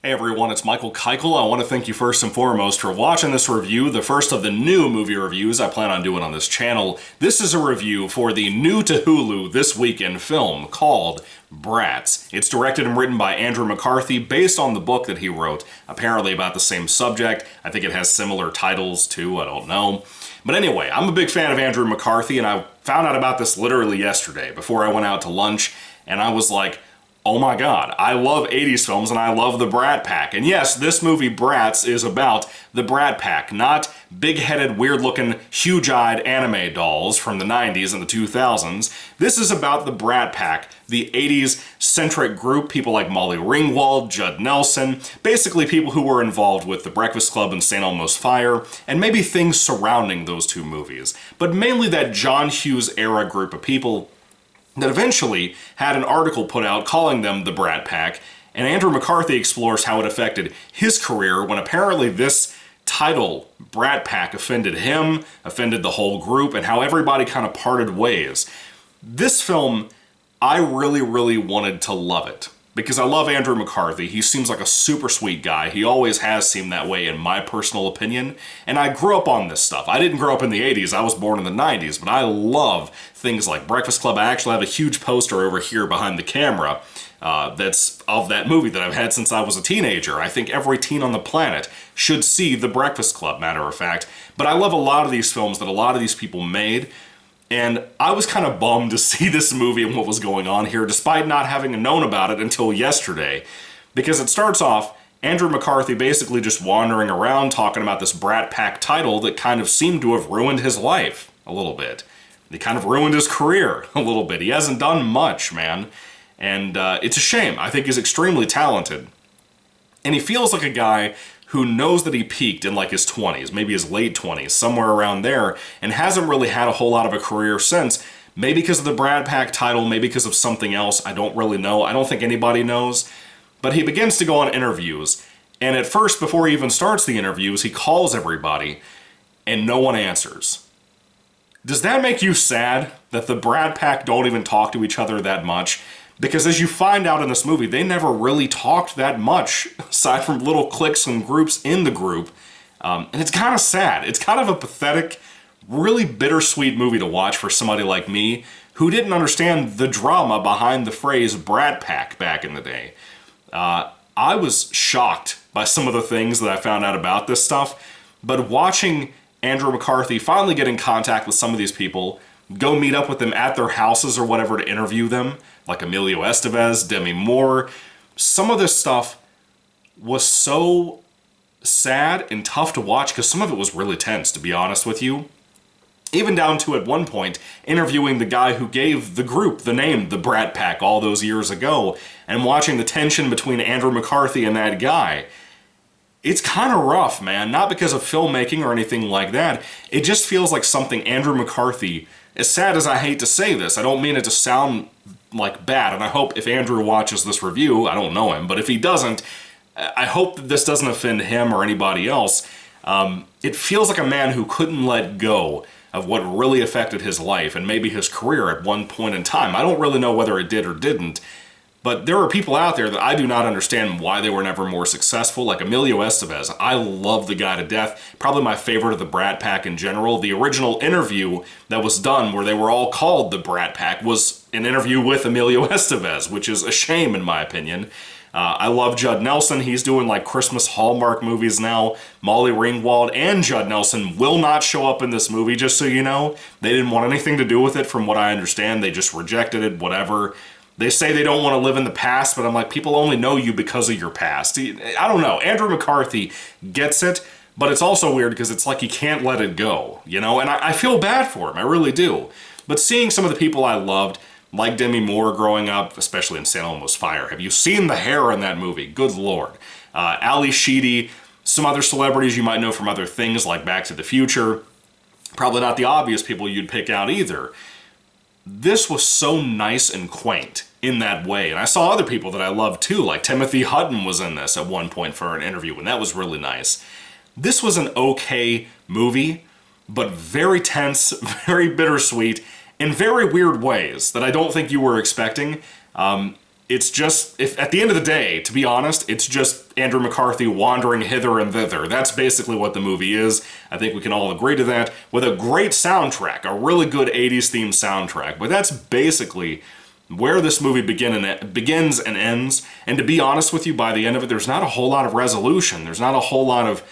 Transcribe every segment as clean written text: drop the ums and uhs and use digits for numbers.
Hey everyone, it's Michael Kikle. I want to thank you first and foremost for watching this review, the first of the new movie reviews I plan on doing on this channel. This is a review for the new to Hulu this weekend film called Brats. It's directed and written by Andrew McCarthy based on the book that he wrote, apparently about the same subject. I think it has similar titles too, I don't know. But anyway, I'm a big fan of Andrew McCarthy, and I found out about this literally yesterday before I went out to lunch, and I was like, oh my god, I love 80s films and I love the Brat Pack. And yes, this movie, Brats, is about the Brat Pack, not big-headed, weird-looking, huge-eyed anime dolls from the 90s and the 2000s. This is about the Brat Pack, the 80s-centric group, people like Molly Ringwald, Judd Nelson, basically people who were involved with The Breakfast Club and St. Elmo's Fire, and maybe things surrounding those two movies. But mainly that John Hughes-era group of people that eventually had an article put out calling them the Brat Pack, and Andrew McCarthy explores how it affected his career when apparently this title, Brat Pack, offended him, offended the whole group, and how everybody kind of parted ways. This film, I really wanted to love it, because I love Andrew McCarthy. He seems like a super sweet guy. He always has seemed that way in my personal opinion, and I grew up on this stuff. I didn't grow up in the 80s, I was born in the 90s, but I love things like Breakfast Club. I actually have a huge poster over here behind the camera that's of that movie that I've had since I was a teenager. I think every teen on the planet should see The Breakfast Club, matter of fact. But I love a lot of these films that a lot of these people made, and I was kind of bummed to see this movie and what was going on here, despite not having known about it until yesterday. Because it starts off, Andrew McCarthy basically just wandering around talking about this Brat Pack title that kind of seemed to have ruined his life a little bit. He kind of ruined his career a little bit. He hasn't done much, man. And it's a shame. I think he's extremely talented. And he feels like a guy who knows that he peaked in like his 20s, maybe his late 20s, somewhere around there, and hasn't really had a whole lot of a career since. Maybe because of the Brat Pack title, maybe because of something else. I don't really know. I don't think anybody knows. But he begins to go on interviews. And at first, before he even starts the interviews, he calls everybody, and no one answers. Does that make you sad that the Brat Pack don't even talk to each other that much? Because as you find out in this movie, they never really talked that much, aside from little cliques and groups in the group. And it's kind of sad. It's kind of a pathetic, really bittersweet movie to watch for somebody like me, who didn't understand the drama behind the phrase Brat Pack back in the day. I was shocked by some of the things that I found out about this stuff, but watching Andrew McCarthy finally get in contact with some of these people, go meet up with them at their houses or whatever to interview them, like Emilio Estevez, Demi Moore. Some of this stuff was so sad and tough to watch because some of it was really tense, to be honest with you. Even down to, at one point, interviewing the guy who gave the group the name The Brat Pack all those years ago, and watching the tension between Andrew McCarthy and that guy. It's kind of rough, man. Not because of filmmaking or anything like that. It just feels like something Andrew McCarthy, as sad as I hate to say this, I don't mean it to sound like bad, and I hope if Andrew watches this review, I don't know him, but if he doesn't, I hope that this doesn't offend him or anybody else. It feels like a man who couldn't let go of what really affected his life and maybe his career at one point in time. I don't really know whether it did or didn't. But there are people out there that I do not understand why they were never more successful, like Emilio Estevez. I love the guy to death. Probably my favorite of the Brat Pack in general. The original interview that was done where they were all called the Brat Pack was an interview with Emilio Estevez, which is a shame in my opinion. I love Judd Nelson. He's doing like Christmas Hallmark movies now. Molly Ringwald and Judd Nelson will not show up in this movie, just so you know. They didn't want anything to do with it from what I understand. They just rejected it, whatever. They say they don't want to live in the past, but I'm like, people only know you because of your past. I don't know. Andrew McCarthy gets it, but it's also weird because it's like he can't let it go, you know? And I feel bad for him. I really do. But seeing some of the people I loved, like Demi Moore growing up, especially in St. Elmo's Fire. Have you seen the hair in that movie? Good Lord. Ali Sheedy, some other celebrities you might know from other things like Back to the Future. Probably not the obvious people you'd pick out either. This was so nice and quaint in that way. And I saw other people that I loved too, like Timothy Hutton was in this at one point for an interview, and that was really nice. This was an okay movie, but very tense, very bittersweet, in very weird ways that I don't think you were expecting. it's just, if at the end of the day, to be honest, it's just Andrew McCarthy wandering hither and thither. That's basically what the movie is. I think we can all agree to that, with a great soundtrack, a really good 80s themed soundtrack. But that's basically where this movie begins and ends. And to be honest with you, by the end of it, there's not a whole lot of resolution. There's not a whole lot of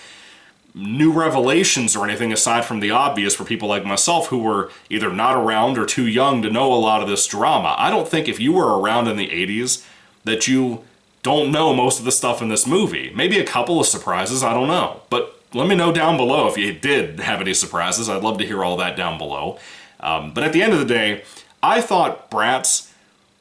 new revelations or anything aside from the obvious for people like myself who were either not around or too young to know a lot of this drama. I don't think if you were around in the 80s that you don't know most of the stuff in this movie. Maybe a couple of surprises, I don't know. But let me know down below if you did have any surprises. I'd love to hear all that down below. But at the end of the day, I thought Brats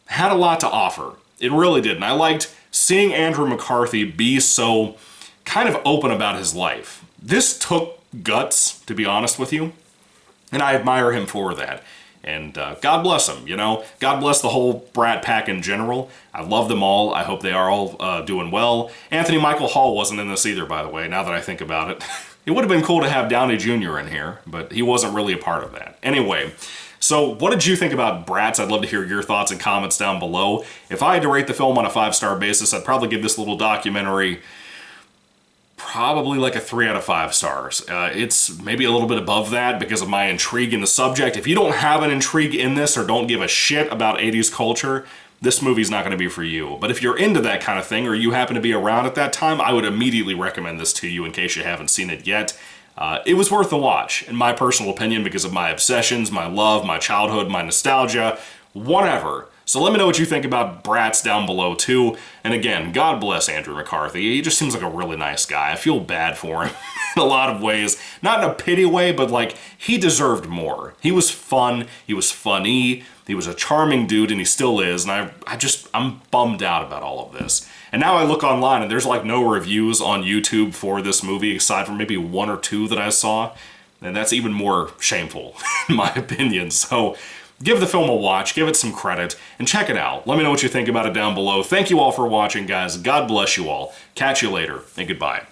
had a lot to offer. It really did. And I liked seeing Andrew McCarthy be so kind of open about his life. This took guts, to be honest with you, and I admire him for that. And God bless him, you know? God bless the whole Brat Pack in general. I love them all. I hope they are all doing well. Anthony Michael Hall wasn't in this either, by the way, now that I think about it. It would have been cool to have Downey Jr. in here, but he wasn't really a part of that. Anyway, so what did you think about Brats? I'd love to hear your thoughts and comments down below. If I had to rate the film on a 5-star basis, I'd probably give this little documentary probably like a 3 out of 5 stars. It's maybe a little bit above that because of my intrigue in the subject. If you don't have an intrigue in this or don't give a shit about 80s culture, this movie's not going to be for you. But if you're into that kind of thing or you happen to be around at that time, I would immediately recommend this to you in case you haven't seen it yet. It was worth the watch, in my personal opinion, because of my obsessions, my love, my childhood, my nostalgia, whatever. So let me know what you think about Brats down below too. And again, God bless Andrew McCarthy. He just seems like a really nice guy. I feel bad for him in a lot of ways. Not in a pity way, but like, he deserved more. He was fun, he was funny, he was a charming dude, and he still is. And I'm bummed out about all of this. And now I look online and there's like no reviews on YouTube for this movie, aside from maybe 1 or 2 that I saw. And that's even more shameful, in my opinion. So give the film a watch, give it some credit, and check it out. Let me know what you think about it down below. Thank you all for watching, guys. God bless you all. Catch you later, and goodbye.